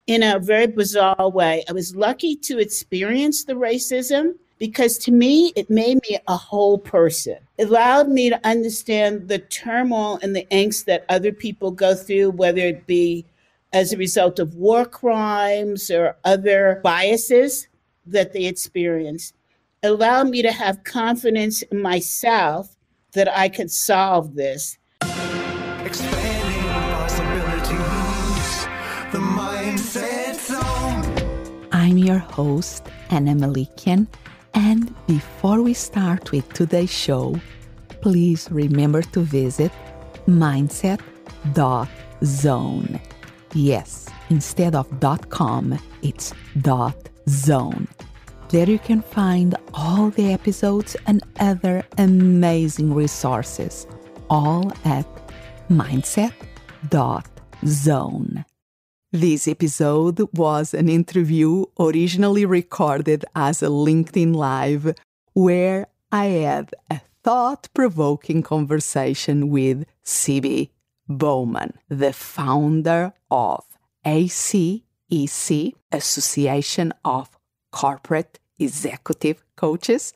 in a very bizarre way. I was lucky to experience the racism because to me, it made me a whole person. It allowed me to understand the turmoil and the angst that other people go through, whether it be as a result of war crimes or other biases that they experience. It allowed me to have confidence in myself that I could solve this. Expanding possibilities, the mindset zone. I'm your host, Anna Melikian, and before we start with today's show, please remember to visit mindset.zone. Yes, instead of .com, it's .zone. There you can find all the episodes and other amazing resources, all at mindset.zone. This episode was an interview originally recorded as a LinkedIn Live where I had a thought-provoking conversation with CB Bowman, the founder of ACEC, Association of Corporate Executive Coaches,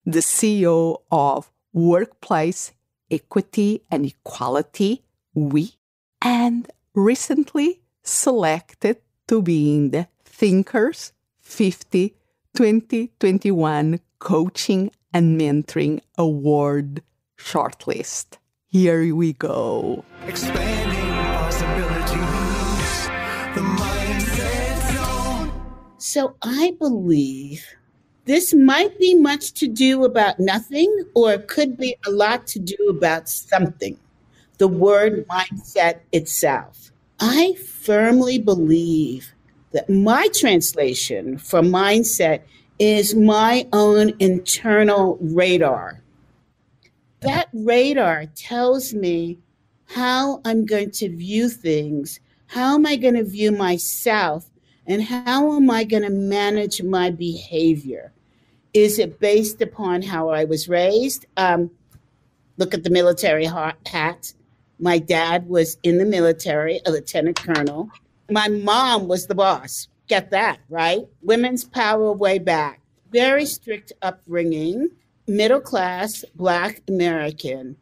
the CEO of Workplace Equity and Equality, WE, and recently selected to be in the Thinkers 50 2021 Coaching and Mentoring Award Shortlist. Here we go. Expanding possibilities, the mindset zone. So I believe this might be much to do about nothing, or it could be a lot to do about something. The word mindset itself. I firmly believe that my translation for mindset is my own internal radar. That radar tells me how I'm going to view things, how am I going to view myself, and how am I going to manage my behavior? Is it based upon how I was raised? Look at the military hat. My dad was in the military, a lieutenant colonel. My mom was the boss. Get that, right? Women's power way back. Very strict upbringing, middle class, Black American,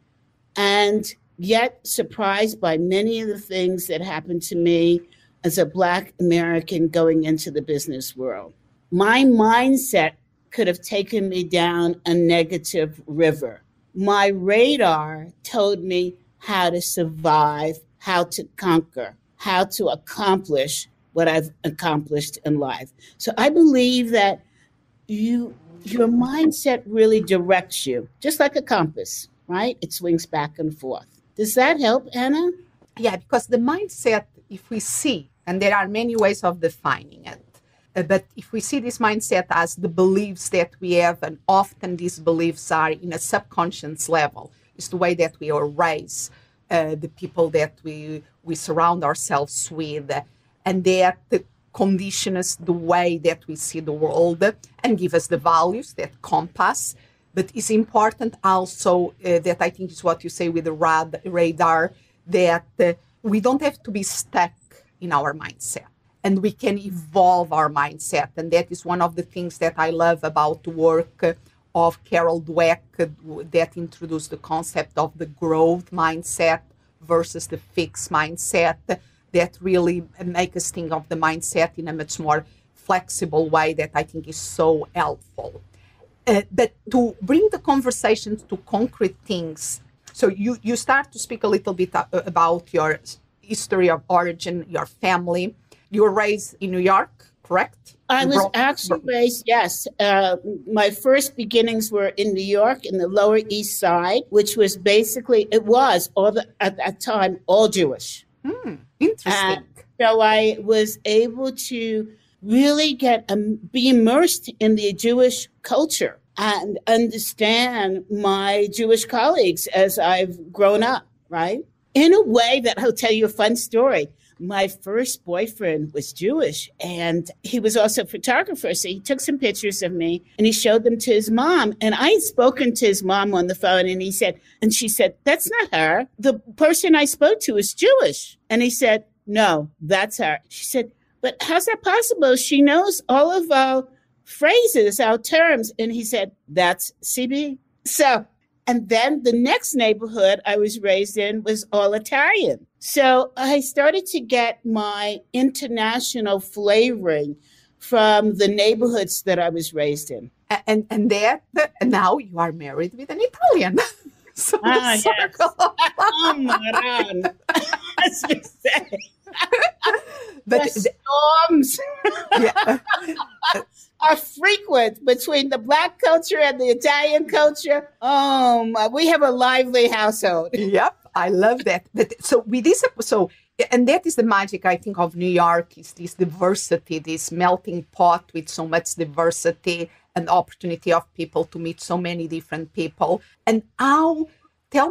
and yet surprised by many of the things that happened to me as a Black American going into the business world. My mindset could have taken me down a negative river. My radar told me how to survive, how to conquer, how to accomplish what I've accomplished in life. So I believe that your mindset really directs you, just like a compass, right? It swings back and forth. Does that help, Anna? Yeah, because the mindset, if we see, and there are many ways of defining it, but if we see this mindset as the beliefs that we have, and often these beliefs are in a subconscious level, it's the way that we are raised, the people that we surround ourselves with, and that condition us the way that we see the world and give us the values that compass. But it's important also that I think is what you say with the radar, that we don't have to be stuck in our mindset, and we can evolve our mindset. And that is one of the things that I love about the work of Carol Dweck that introduced the concept of the growth mindset versus the fixed mindset, that really make us think of the mindset in a much more flexible way that I think is so helpful. But to bring the conversations to concrete things, so you start to speak a little bit about your history of origin, your family. You were raised in New York, correct? I was actually raised, yes. My first beginnings were in New York, in the Lower East Side, which was basically, at that time, all Jewish. Interesting. And so I was able to really be immersed in the Jewish culture and understand my Jewish colleagues as I've grown up, right? In a way that I'll tell you a fun story. My first boyfriend was Jewish, and he was also a photographer. So he took some pictures of me and he showed them to his mom. And I had spoken to his mom on the phone, and she said, "That's not her. The person I spoke to is Jewish." And he said, "No, that's her." She said, but how's that possible? She knows all of our phrases, our terms. And he said, that's CB. So, and then the next neighborhood I was raised in was all Italian. So I started to get my international flavoring from the neighborhoods that I was raised in. And that now you are married with an Italian. So yes. Oh, Maran. As we say. But the storms are frequent between the Black culture and the Italian culture. We have a lively household. Yep, I love that. So with this, and that is the magic, I think, of New York, is this diversity, this melting pot with so much diversity and opportunity of people to meet so many different people. And tell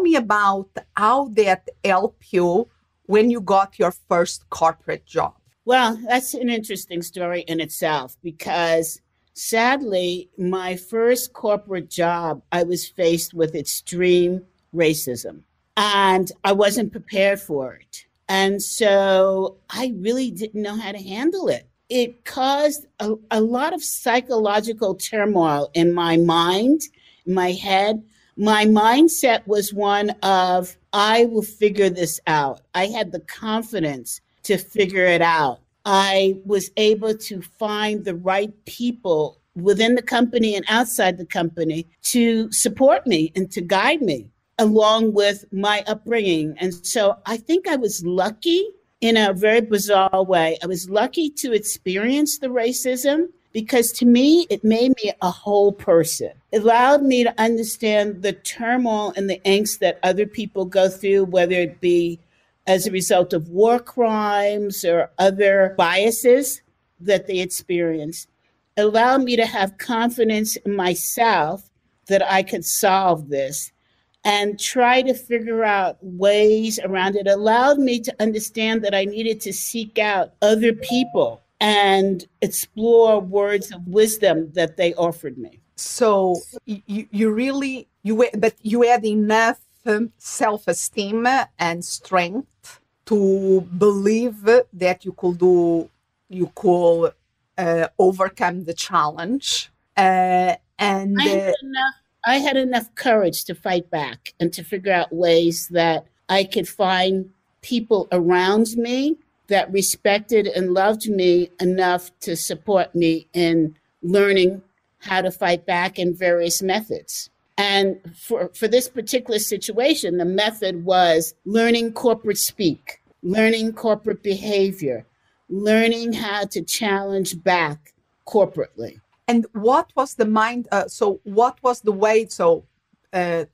me about how that helped you when you got your first corporate job. Well, that's an interesting story in itself, because sadly, my first corporate job, I was faced with extreme racism, and I wasn't prepared for it. And so I really didn't know how to handle it. It caused a lot of psychological turmoil in my mind, in my head. My mindset was one of, I will figure this out. I had the confidence to figure it out. I was able to find the right people within the company and outside the company to support me and to guide me along with my upbringing. And so I think I was lucky in a very bizarre way. I was lucky to experience the racism, because to me, it made me a whole person. It allowed me to understand the turmoil and the angst that other people go through, whether it be as a result of war crimes or other biases that they experience. It allowed me to have confidence in myself that I could solve this and try to figure out ways around it. It allowed me to understand that I needed to seek out other people and explore words of wisdom that they offered me. So but you had enough self-esteem and strength to believe that you could overcome the challenge. I had enough courage to fight back and to figure out ways that I could find people around me that respected and loved me enough to support me in learning how to fight back in various methods. And for this particular situation, the method was learning corporate speak, learning corporate behavior, learning how to challenge back corporately. And what was the way,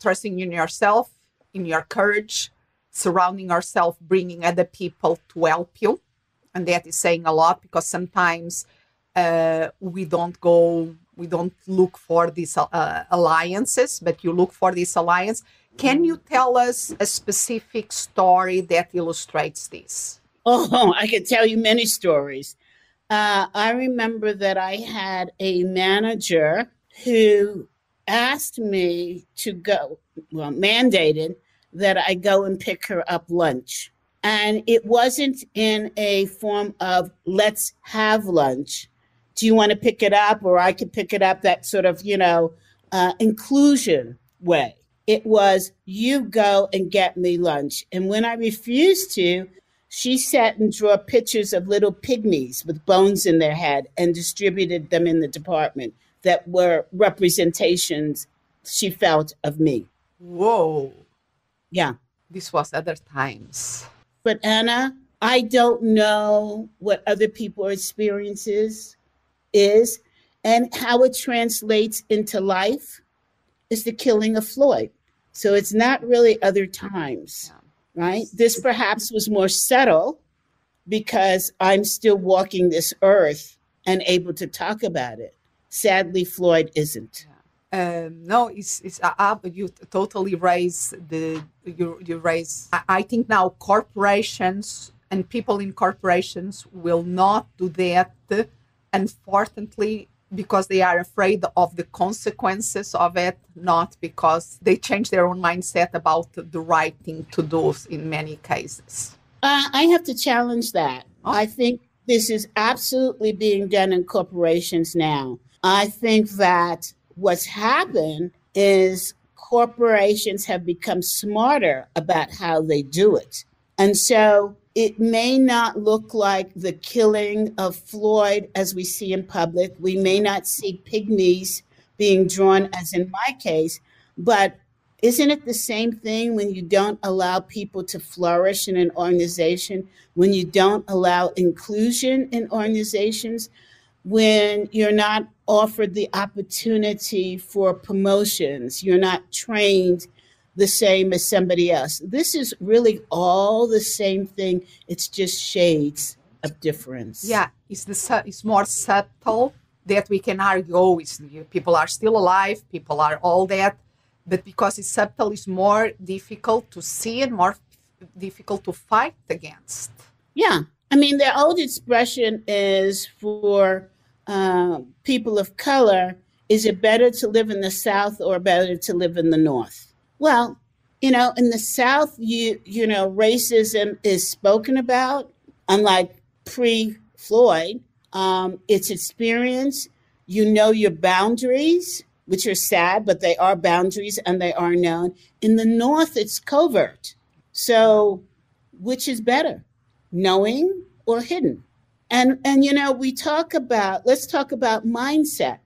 trusting in yourself, in your courage, surrounding yourself, bringing other people to help you. And that is saying a lot, because sometimes we don't look for these alliances, but you look for this alliance. Can you tell us a specific story that illustrates this? Oh, I could tell you many stories. I remember that I had a manager who asked me to go, mandated that I go and pick her up lunch. And it wasn't in a form of, let's have lunch. Do you want to pick it up, or I could pick it up? That sort of, inclusion way. It was, you go and get me lunch. And when I refused to, she sat and drew pictures of little pygmies with bones in their head and distributed them in the department that were representations she felt of me. Whoa. Yeah. This was other times. But Anna, I don't know what other people's experiences is, and how it translates into life is the killing of Floyd. So it's not really other times, right? This perhaps was more subtle because I'm still walking this earth and able to talk about it. Sadly, Floyd isn't. No, it's you totally raise you raise. I think now corporations and people in corporations will not do that, unfortunately, because they are afraid of the consequences of it, not because they change their own mindset about the right thing to do in many cases. I have to challenge that. I think This is absolutely being done in corporations now. I think that what's happened is corporations have become smarter about how they do it. And so it may not look like the killing of Floyd as we see in public. We may not see pygmies being drawn, as in my case, but isn't it the same thing when you don't allow people to flourish in an organization, when you don't allow inclusion in organizations, when you're not offered the opportunity for promotions, you're not trained the same as somebody else? This is really all the same thing. It's just shades of difference. Yeah, it's more subtle that we can argue, oh, people are still alive, people are all that. But because it's subtle, it's more difficult to see and more difficult to fight against. Yeah. I mean, the old expression is for people of color, is it better to live in the South or better to live in the North? Well, in the South, racism is spoken about, unlike pre-Floyd. It's experienced. You know your boundaries, which are sad, but they are boundaries and they are known. In the North, it's covert. So which is better, knowing or hidden? And let's talk about mindset.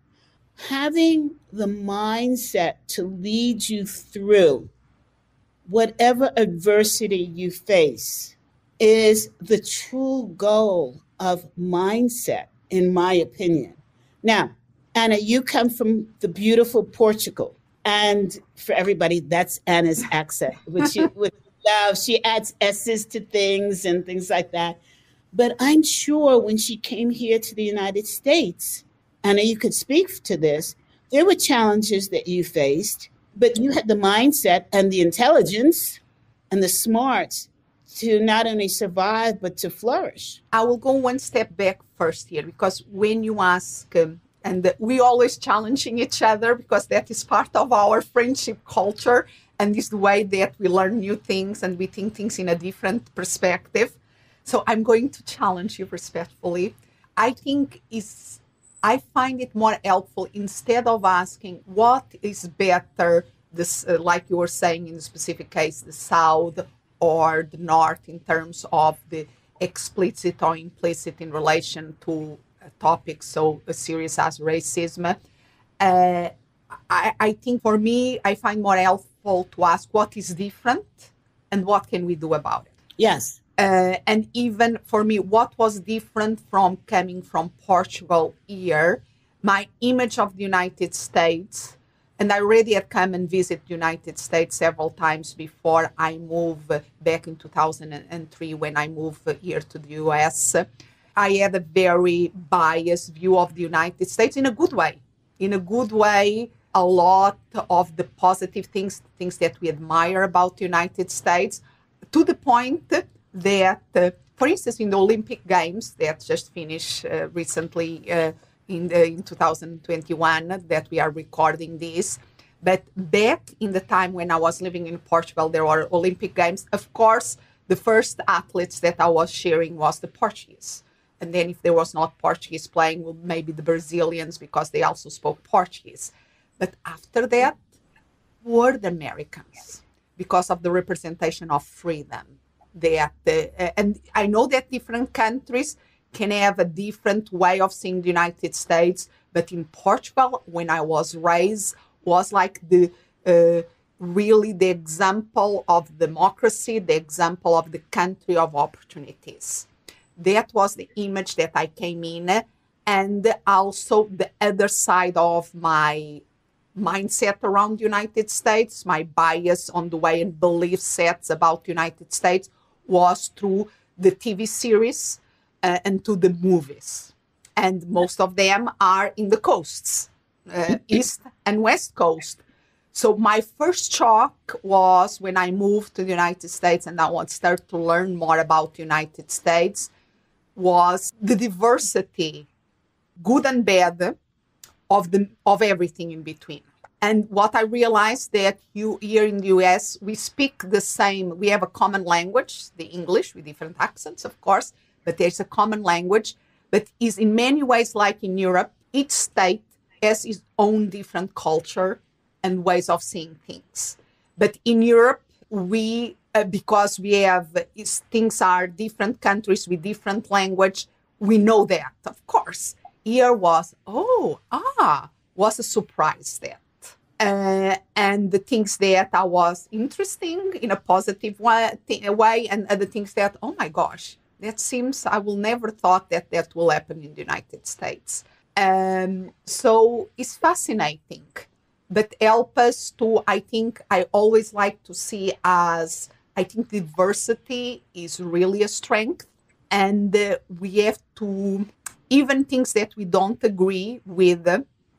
Having the mindset to lead you through whatever adversity you face is the true goal of mindset, in my opinion. Now, Anna, you come from the beautiful Portugal. And for everybody, that's Anna's accent, which you would love. She adds S's to things and things like that. But I'm sure when she came here to the United States, Anna, you could speak to this, there were challenges that you faced, but you had the mindset and the intelligence and the smarts to not only survive, but to flourish. I will go one step back first here, because when you ask, and we always challenging each other, because that is part of our friendship culture, and is the way that we learn new things and we think things in a different perspective. So I'm going to challenge you respectfully. I find it more helpful, instead of asking what is better, this, like you were saying in the specific case, the South or the North, in terms of the explicit or implicit in relation to a topic so serious as racism. I think for me, I find more helpful to ask what is different and what can we do about it. Yes. And even for me, what was different from coming from Portugal here, my image of the United States, and I already had come and visit the United States several times before I moved back in 2003 when I moved here to the US. I had a very biased view of the United States in a good way. In a good way, a lot of the positive things that we admire about the United States, to the point that, for instance, in the Olympic Games that just finished recently in 2021, that we are recording this, but back in the time when I was living in Portugal, there were Olympic Games. Of course, the first athletes that I was cheering was the Portuguese. And then if there was not Portuguese playing, well, maybe the Brazilians, because they also spoke Portuguese. But after that, were the Americans, because of the representation of freedom. And I know that different countries can have a different way of seeing the United States, but in Portugal, when I was raised, was like really the example of democracy, the example of the country of opportunities. That was the image that I came in, and also the other side of my mindset around the United States, my bias on the way and belief sets about the United States was through the TV series and to the movies. And most of them are in the coasts, East and West Coast. So my first shock was when I moved to the United States and I started to learn more about the United States, was the diversity, good and bad, of everything in between. And what I realized that here in the US, we speak the same, we have a common language, the English, with different accents, of course, but there's a common language, but is in many ways like in Europe. Each state has its own different culture and ways of seeing things. But in Europe, we, because we have, things are different countries with different language, we know that, of course. Here was, was a surprise that. And the things that I was interesting in a positive way, and other things that, oh my gosh, that seems, I will never thought that that will happen in the United States. So it's fascinating, but help us to, I think, I always like to see as, I think diversity is really a strength, and we have to, even things that we don't agree with,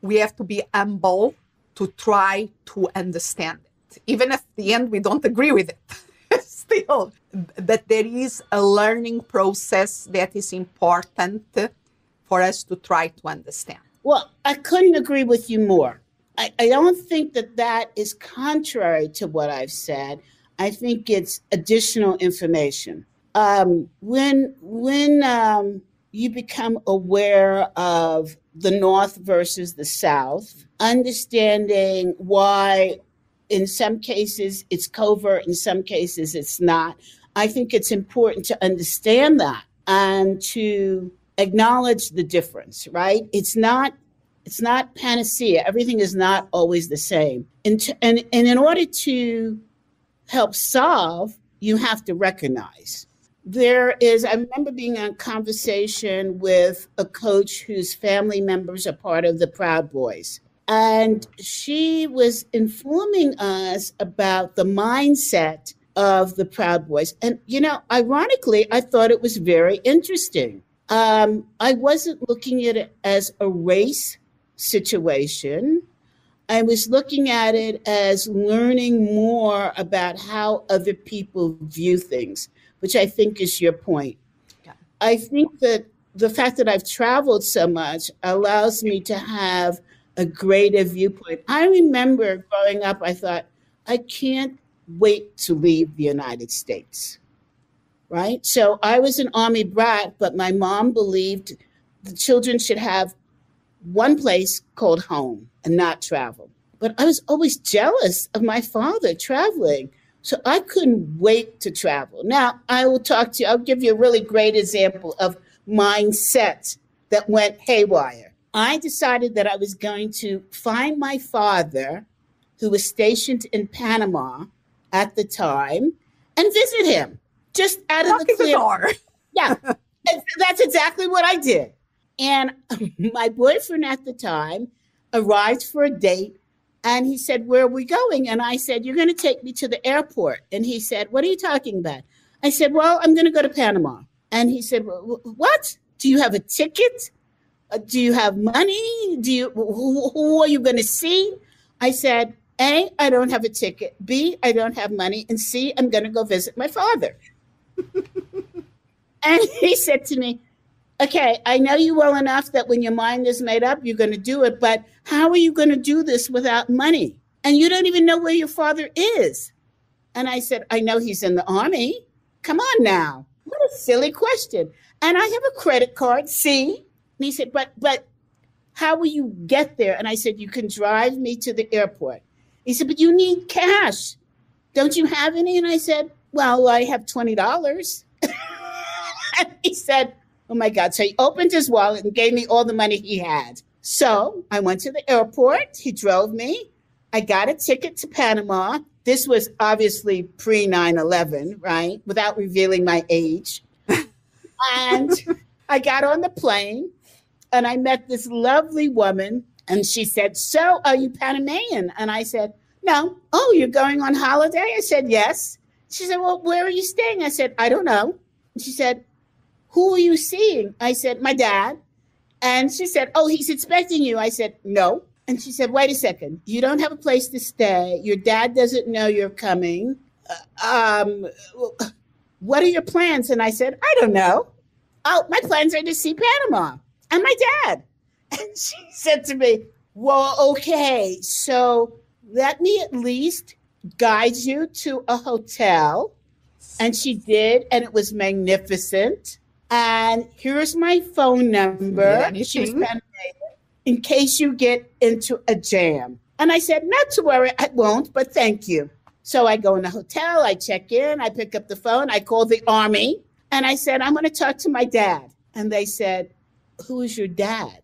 we have to be humble to try to understand it, even if at the end we don't agree with it still. But there is a learning process that is important for us to try to understand. Well, I couldn't agree with you more. I don't think that that is contrary to what I've said. I think it's additional information. When you become aware of the North versus the South, understanding why in some cases it's covert, in some cases it's not, I think it's important to understand that and to acknowledge the difference, right? It's not panacea. Everything is not always the same. And in order to help solve, you have to recognize. I remember being in a conversation with a coach whose family members are part of the Proud Boys. And she was informing us about the mindset of the Proud Boys. And, ironically, I thought it was very interesting. I wasn't looking at it as a race situation. I was looking at it as learning more about how other people view things, which I think is your point. Yeah. I think that the fact that I've traveled so much allows me to have a greater viewpoint. I remember growing up, I thought, I can't wait to leave the United States, right? So I was an Army brat, but my mom believed the children should have one place called home and not travel. But I was always jealous of my father traveling. So I couldn't wait to travel. Now, I'll give you a really great example of mindset that went haywire. I decided that I was going to find my father, who was stationed in Panama at the time, and visit him just out of the clear. Yeah, that's exactly what I did. And my boyfriend at the time arrived for a date. And he said, where are we going? And I said, you're going to take me to the airport. And he said, what are you talking about? I said, well, I'm going to go to Panama. And he said, what? Do you have a ticket? Do you have money? Who are you going to see? I said, A, I don't have a ticket. B, I don't have money. And C, I'm going to go visit my father. And he said to me, okay, I know you well enough that when your mind is made up, you're going to do it. But how are you going to do this without money? And you don't even know where your father is. And I said, I know he's in the Army. Come on now. What a silly question. And I have a credit card, see? And he said, but how will you get there? And I said, you can drive me to the airport. He said, but you need cash. Don't you have any? And I said, well, I have $20. And he said, oh my God. So he opened his wallet and gave me all the money he had. So I went to the airport. He drove me. I got a ticket to Panama. This was obviously pre 9/11, right? Without revealing my age. And I got on the plane and I met this lovely woman. And she said, so are you Panamanian? And I said, no. Oh, you're going on holiday? I said, yes. She said, well, where are you staying? I said, I don't know. And she said, who are you seeing? I said, my dad. And she said, oh, he's expecting you. I said, no. And she said, wait a second. You don't have a place to stay. Your dad doesn't know you're coming. What are your plans? And I said, I don't know. Oh, my plans are to see Panama and my dad. And she said to me, well, okay, so let me at least guide you to a hotel. And she did, and it was magnificent. And here's my phone number. She was Anything? Panamanian, in case you get into a jam. And I said, not to worry, I won't, but thank you. So I go in the hotel, I check in, I pick up the phone, I call the army, and I said, I'm going to talk to my dad. And they said, who is your dad?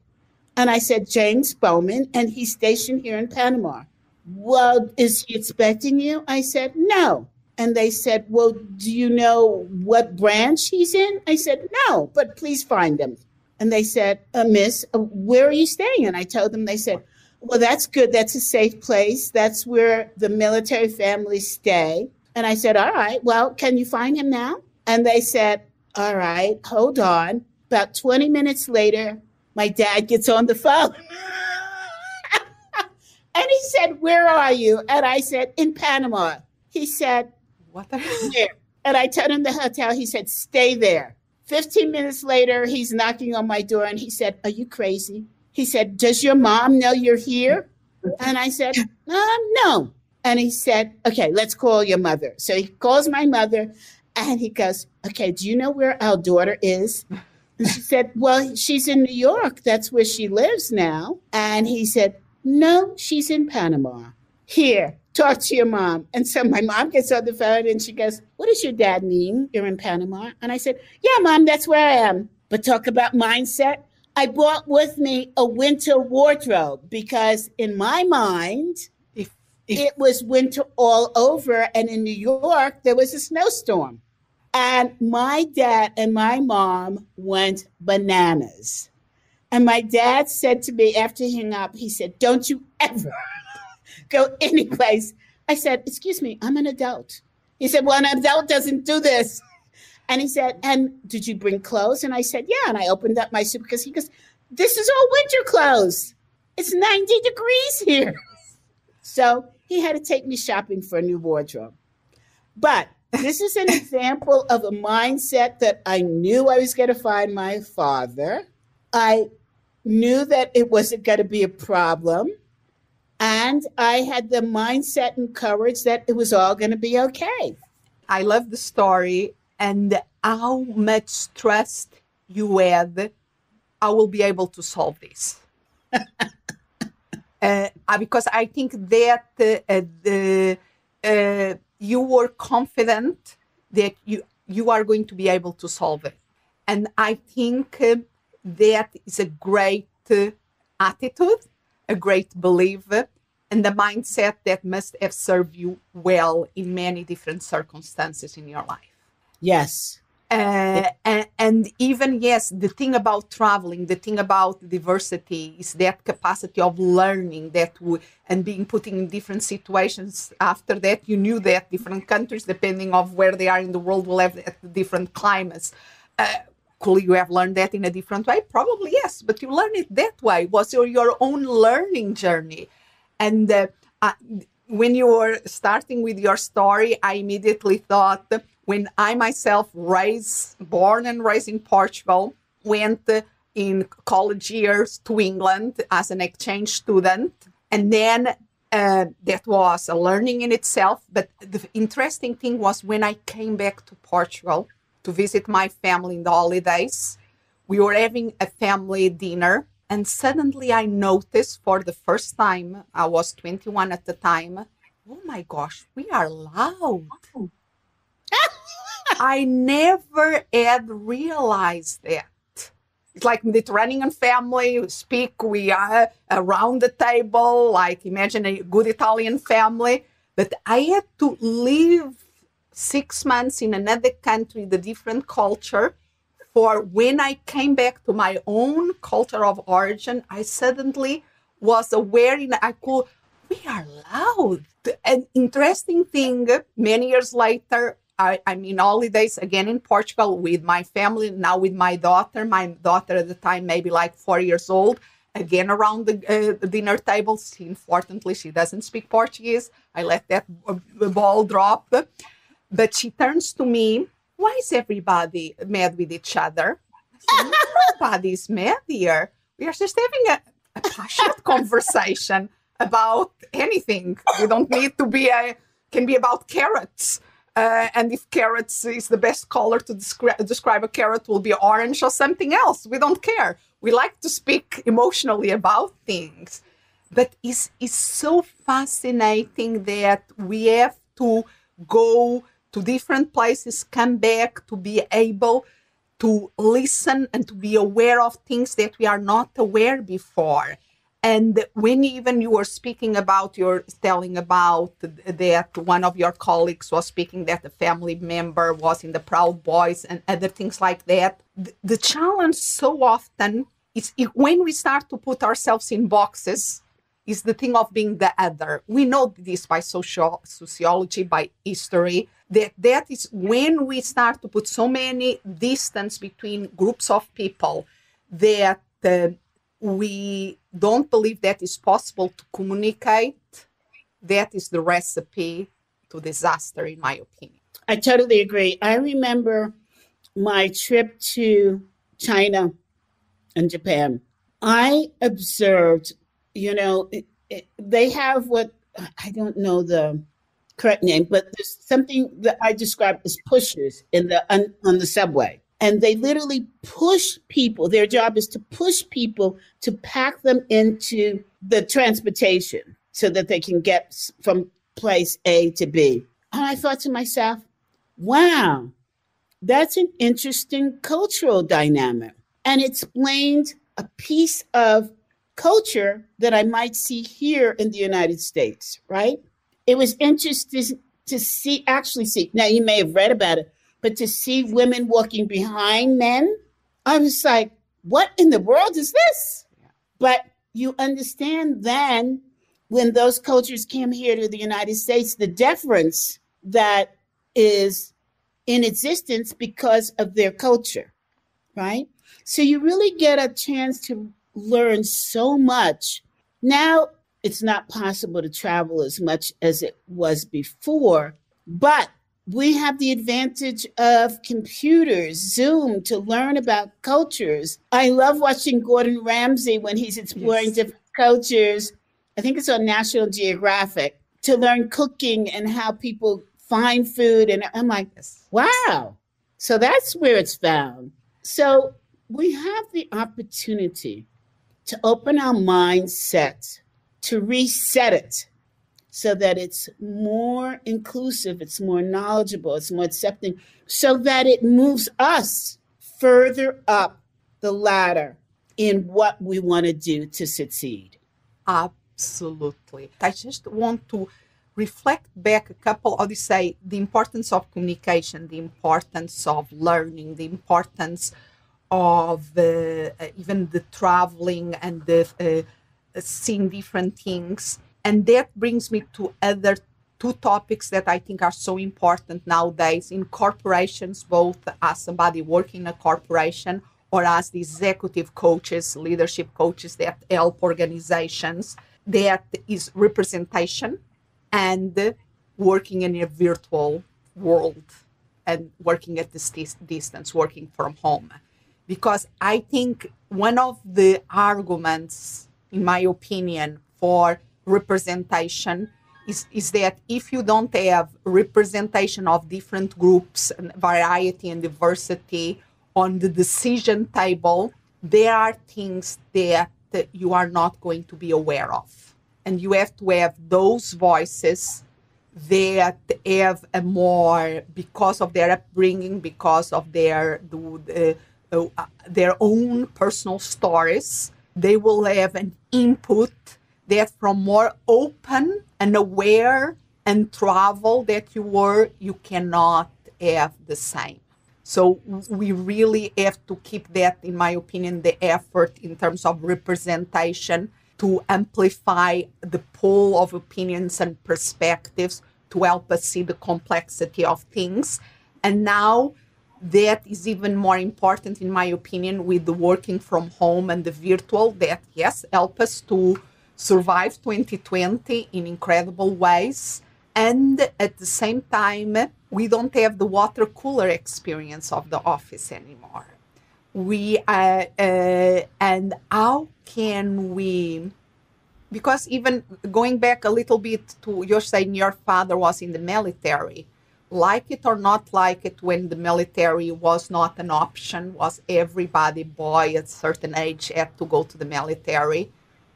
And I said, James Bowman, and he's stationed here in Panama. Well, is he expecting you? I said, no. And they said, well, do you know what branch he's in? I said, no, but please find him. And they said, miss, where are you staying? And I told them, they said, well, that's good. That's a safe place. That's where the military families stay. And I said, all right, well, can you find him now? And they said, all right, hold on. About 20 minutes later, my dad gets on the phone. And he said, where are you? And I said, in Panama. He said, What the where? And I told him the hotel. He said, stay there. 15 minutes later, he's knocking on my door and he said, are you crazy? He said, does your mom know you're here? And I said, no. And he said, okay, let's call your mother. So he calls my mother and he goes, okay, do you know where our daughter is? And she said, well, she's in New York. That's where she lives now. And he said, no, she's in Panama. Here, talk to your mom. And so my mom gets on the phone and she goes, what does your dad mean? You're in Panama? And I said, yeah, Mom, that's where I am. But talk about mindset. I brought with me a winter wardrobe because in my mind, if it was winter all over. And in New York, there was a snowstorm. And my dad and my mom went bananas. And my dad said to me after he hung up, he said, don't you ever go anyplace. I said, excuse me, I'm an adult. He said, well, an adult doesn't do this. And he said, and did you bring clothes? And I said, yeah. And I opened up my suit because he goes, this is all winter clothes. It's 90 degrees here. So he had to take me shopping for a new wardrobe. But this is an example of a mindset that I knew I was going to find my father. I knew that it wasn't going to be a problem. And I had the mindset and courage that it was all going to be okay. I love the story and how much trust you had, I will be able to solve this. Because I think that you were confident that you are going to be able to solve it. And I think that is a great attitude, a great belief, and the mindset that must have served you well in many different circumstances in your life. Yes. And even, yes, the thing about traveling, the thing about diversity is that capacity of learning and being put in different situations. After that, you knew that different countries, depending on where they are in the world, will have different climates. Could you have learned that in a different way? Probably yes, but you learned it that way. It was your own learning journey. And when you were starting with your story, I immediately thought, when I myself born and raised in Portugal, went in college years to England as an exchange student, and then that was a learning in itself. But the interesting thing was when I came back to Portugal to visit my family in the holidays, we were having a family dinner, and suddenly I noticed for the first time, I was 21 at the time, oh my gosh, we are loud. I never had realized that. It's like Mediterranean family, we are around the table, like imagine a good Italian family. But I had to live 6 months in another country, the different culture, for when I came back to my own culture of origin, I suddenly was aware we are loud. An interesting thing, many years later, I'm in holidays again in Portugal with my family, now with my daughter. My daughter at the time, maybe like 4 years old, again around the dinner table. Unfortunately, she doesn't speak Portuguese. I let that ball drop. But she turns to me, why is everybody mad with each other? I said, nobody's mad here. We are just having a passionate conversation about anything. We don't need to be can be about carrots. And if carrots is the best color to describe a carrot, will be orange or something else. We don't care. We like to speak emotionally about things. But it's so fascinating that we have to go to different places, come back to be able to listen and to be aware of things that we are not aware before. And when even you were speaking about, you're telling about that one of your colleagues was speaking that a family member was in the Proud Boys and other things like that. The challenge so often is when we start to put ourselves in boxes, is the thing of being the other. We know this by sociology, by history, that is when we start to put so many distance between groups of people that we don't believe that is possible to communicate. That is the recipe to disaster, in my opinion. I totally agree. I remember my trip to China and Japan. I observed, they have what, I don't know the correct name, but there's something that I describe as pushers on the subway. And they literally push people. Their job is to push people to pack them into the transportation so that they can get from place A to B. And I thought to myself, wow, that's an interesting cultural dynamic. And explained a piece of culture that I might see here in the United States, right? It was interesting to see, now you may have read about it, but to see women walking behind men, I was like, what in the world is this? Yeah. But you understand then when those cultures came here to the United States, the deference that is in existence because of their culture, right? So you really get a chance to learn so much. Now it's not possible to travel as much as it was before, but we have the advantage of computers, Zoom, to learn about cultures. I love watching Gordon Ramsay when he's exploring different cultures. I think it's on National Geographic, to learn cooking and how people find food. And I'm like, wow. So that's where it's found. So we have the opportunity to open our mindset, to reset it, so that it's more inclusive, it's more knowledgeable, it's more accepting, so that it moves us further up the ladder in what we want to do to succeed. Absolutely. I just want to reflect back a couple of, the importance of communication, the importance of learning, the importance of even the traveling and the seeing different things. And that brings me to other two topics that I think are so important nowadays in corporations, both as somebody working in a corporation or as the executive coaches, leadership coaches that help organizations. That is representation and working in a virtual world and working at this distance, working from home. Because I think one of the arguments, in my opinion, for representation is that if you don't have representation of different groups and variety and diversity on the decision table, there are things that you are not going to be aware of. And you have to have those voices that have a more, because of their upbringing, because of their own personal stories, they will have an input that from more open and aware and travel that you cannot have the same. So we really have to keep that, in my opinion, the effort in terms of representation to amplify the pool of opinions and perspectives to help us see the complexity of things. And now that is even more important, in my opinion, with the working from home and the virtual, that, yes, help us to survive 2020 in incredible ways. And at the same time, we don't have the water cooler experience of the office anymore. And how can we, because even going back a little bit to you're saying your father was in the military, like it or not like it, when the military was not an option, was everybody, boy at a certain age had to go to the military,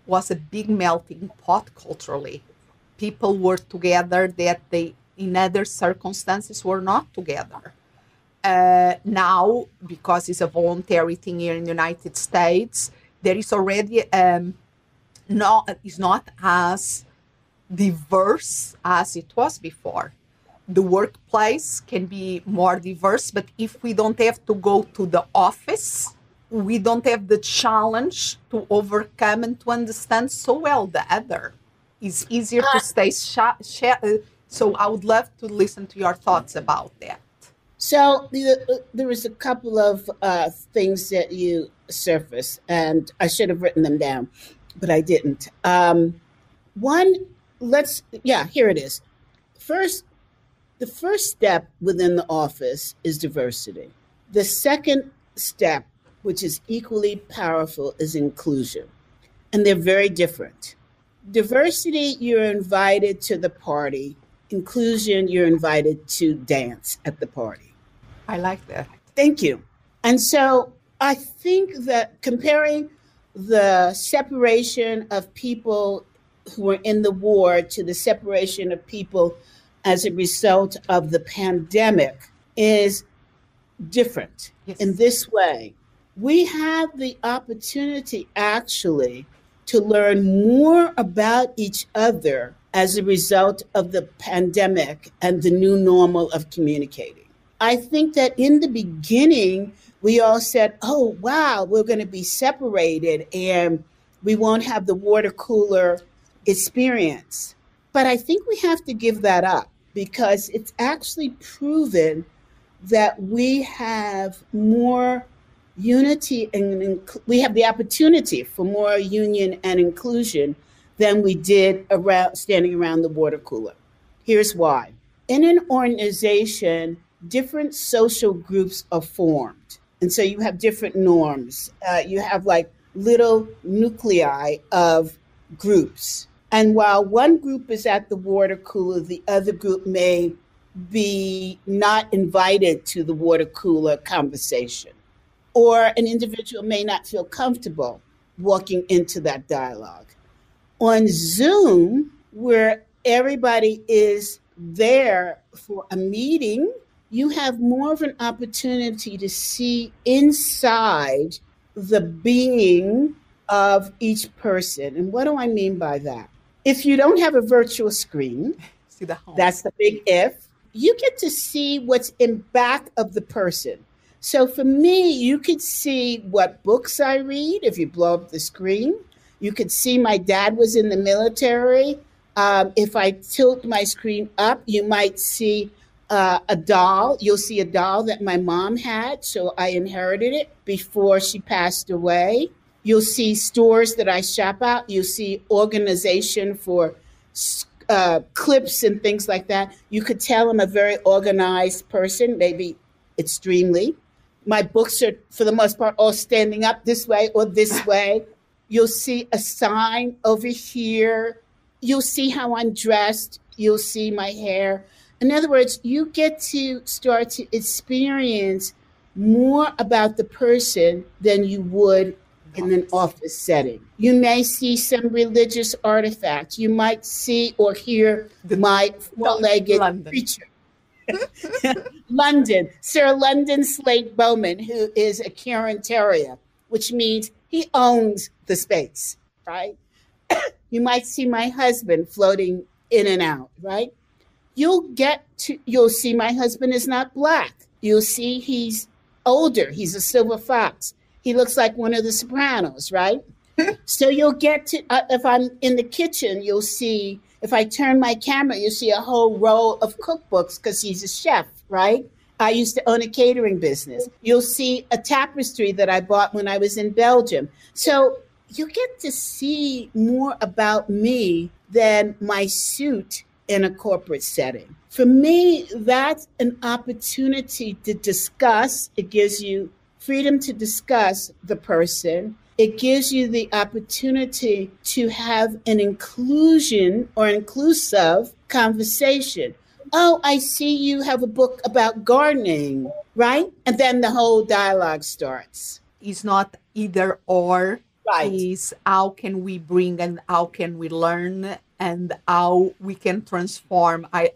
was a big melting pot culturally. People were together that they, in other circumstances, were not together. Now, because it's a voluntary thing here in the United States, there is already it's not as diverse as it was before. The workplace can be more diverse, but if we don't have to go to the office, we don't have the challenge to overcome and to understand so well the other. It's easier to stay so I would love to listen to your thoughts about that. So there was a couple of things that you surfaced, and I should have written them down, but I didn't. One, here it is. The first step within the office is diversity. The second step, which is equally powerful, is inclusion. And they're very different. Diversity, you're invited to the party. Inclusion, you're invited to dance at the party. I like that. Thank you. And so I think that comparing the separation of people who were in the war to the separation of people as a result of the pandemic is different. Yes. In this way. We have the opportunity actually to learn more about each other as a result of the pandemic and the new normal of communicating. I think that in the beginning, we all said, oh, wow, we're going to be separated and we won't have the water cooler experience. But I think we have to give that up because it's actually proven that we have more unity and we have the opportunity for more union and inclusion than we did standing around the water cooler. Here's why. In an organization, different social groups are formed. And so you have different norms. You have like little nuclei of groups. And while one group is at the water cooler, the other group may be not invited to the water cooler conversation. Or an individual may not feel comfortable walking into that dialogue. On Zoom, where everybody is there for a meeting, you have more of an opportunity to see inside the being of each person. And what do I mean by that? If you don't have a virtual screen, see the home. That's the big if, you get to see what's in back of the person. So for me, you could see what books I read if you blow up the screen. You could see my dad was in the military. If I tilt my screen up, you might see a doll. You'll see a doll that my mom had, so I inherited it before she passed away. You'll see stores that I shop at. You'll see organization for clips and things like that. You could tell I'm a very organized person, maybe extremely. My books are, for the most part, all standing up this way or this way. You'll see a sign over here. You'll see how I'm dressed. You'll see my hair. In other words, you get to start to experience more about the person than you would in an office setting. You may see some religious artifacts. You might see or hear my four-legged preacher. Sir London Slate Bowman, who is a Karen Terrier, which means he owns the space, right? You might see my husband floating in and out, right? You'll see my husband is not Black. You'll see he's older. He's a silver fox. He looks like one of the Sopranos, right? So you'll get to, if I'm in the kitchen, you'll see, if I turn my camera, you'll see a whole row of cookbooks because he's a chef, right? I used to own a catering business. You'll see a tapestry that I bought when I was in Belgium. So you get to see more about me than my suit in a corporate setting. For me, that's an opportunity to discuss. It gives you freedom to discuss the person. It gives you the opportunity to have an inclusion or inclusive conversation. oh, I see you have a book about gardening, right? And then the whole dialogue starts. It's not either or. Right. Is how can we bring and how can we learn and how we can transform. I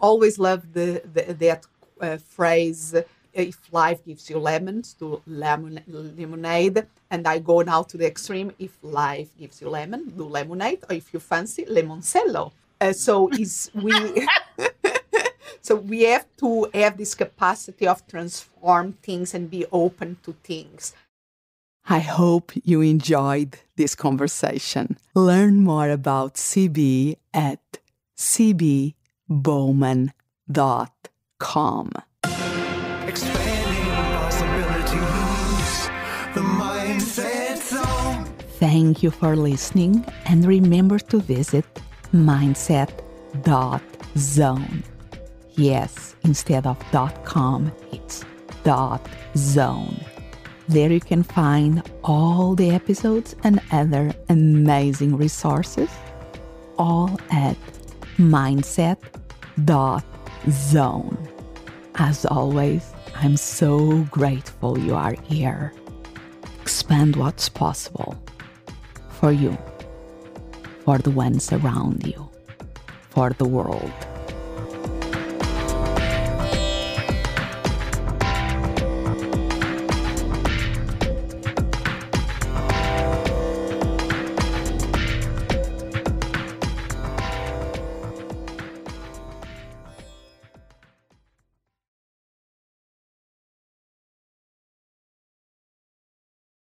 always love that phrase, if life gives you lemons, do lemonade. And I go now to the extreme, if life gives you lemon, do lemonade, or if you fancy, lemoncello. So we have to have this capacity of transform things and be open to things. I hope you enjoyed this conversation. Learn more about CB at cbbowman.com. Expanding possibilities, the mindset zone. Thank you for listening, and remember to visit mindset.zone. Yes, instead of .com, it's .zone. There you can find all the episodes and other amazing resources, all at mindset.zone. As always, I'm so grateful you are here. Expand what's possible for you, for the ones around you, for the world.